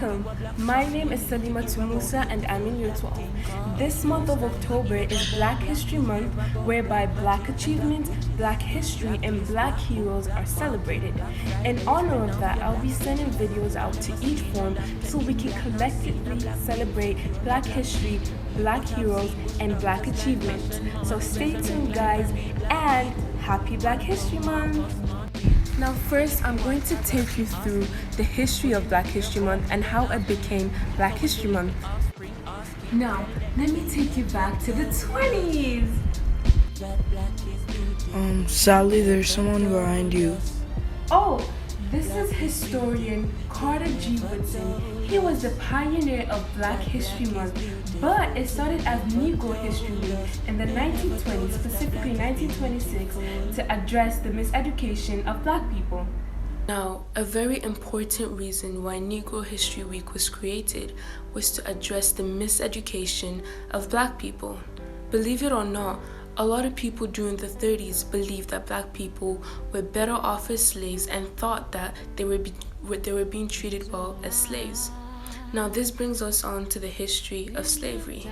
Welcome! My name is Salima Tumusa and I'm in year 12. This month of October is Black History Month, whereby Black achievements, Black history, and Black heroes are celebrated. In honor of that, I'll be sending videos out to each form so we can collectively celebrate Black history, Black heroes, and Black achievements. So stay tuned, guys, and happy Black History Month! Now first, I'm going to take you through the history of Black History Month and how it became Black History Month. Now, let me take you back to the 20s. Sally, there's someone behind you. Oh, this is historian Carter G. Woodson. He was the pioneer of Black History Month, but it started as Negro History Week in the 1920s, specifically 1926, to address the miseducation of Black people. Now, a very important reason why Negro History Week was created was to address the miseducation of Black people. Believe it or not, a lot of people during the 30s believed that Black people were better off as slaves and thought that they were being treated well as slaves. Now, this brings us on to the history of slavery.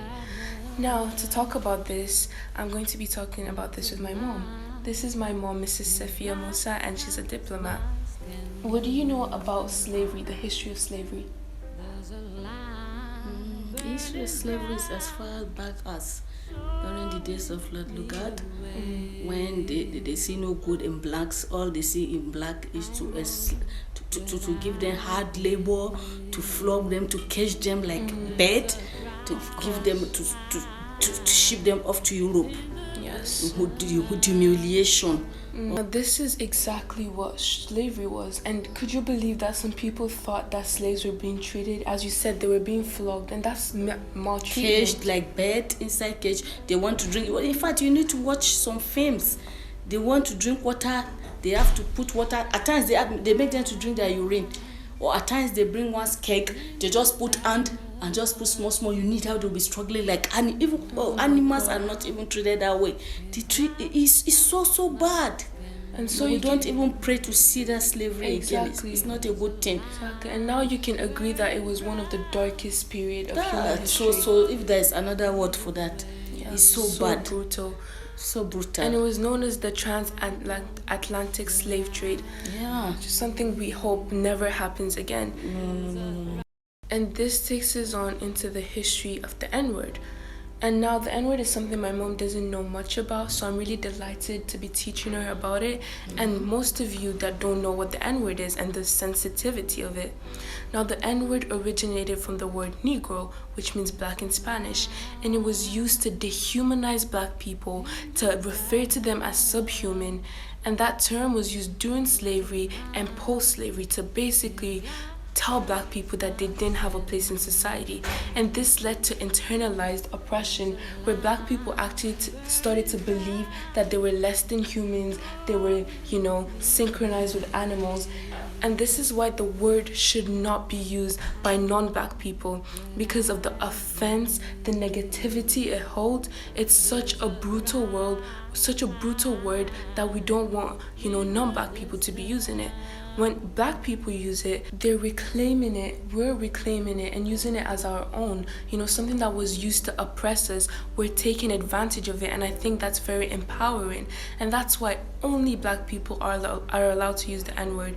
Now, to talk about this, I'm going to be talking about this with my mom. This is my mom, Mrs. Safia Musa, and she's a diplomat. What do you know about slavery, the history of slavery? The history of slavery is as far back as during the days of Lord Lugard, when they see no good in blacks. All they see in black is to give them hard labor, to flog them, to catch them like bed, to give them to ship them off to Europe. Yes. With humiliation. This is exactly what slavery was. And could you believe that some people thought that slaves were being treated, as you said, they were being flogged, and that's maltreatment. Caged like bed inside cage. They want to drink. In fact, you need to watch some films. They want to drink water. They have to put water. At times they make them to drink their urine, or at times they bring one cake. They just put hand and just put small. You need how they'll be struggling like animals are not even treated that way. The treat is so bad. And so you don't even pray to see that slavery again. It's not a good thing. Exactly. And now you can agree that it was one of the darkest period of human history. So if there's another word for that, it's so bad. Brutal. So brutal. And it was known as the transatlantic slave trade. Yeah. Just something we hope never happens again. No. And this takes us on into the history of the N-word. And now the N-word is something my mom doesn't know much about, so I'm really delighted to be teaching her about it. And most of you that don't know what the N-word is and the sensitivity of it. Now the N-word originated from the word Negro, which means black in Spanish, and it was used to dehumanize Black people, to refer to them as subhuman, and that term was used during slavery and post-slavery to basically tell Black people that they didn't have a place in society. And this led to internalized oppression, where Black people actually started to believe that they were less than humans, they were, synchronized with animals. And this is why the word should not be used by non-Black people, because of the offense, the negativity it holds. It's such a brutal word that we don't want, non-Black people to be using it. When Black people use it, they're reclaiming it, we're reclaiming it and using it as our own. Something that was used to oppress us, we're taking advantage of it, and I think that's very empowering. And that's why only Black people are allowed to use the N-word.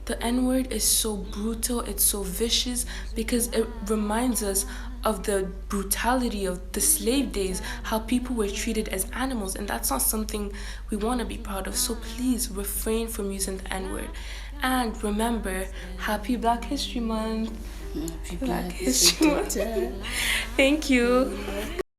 The N-word is so brutal, it's so vicious, because it reminds us of the brutality of the slave days, how people were treated as animals, and that's not something we want to be proud of. So please refrain from using the N-word. And remember, happy Black History Month. Happy Black History Month. Thank you.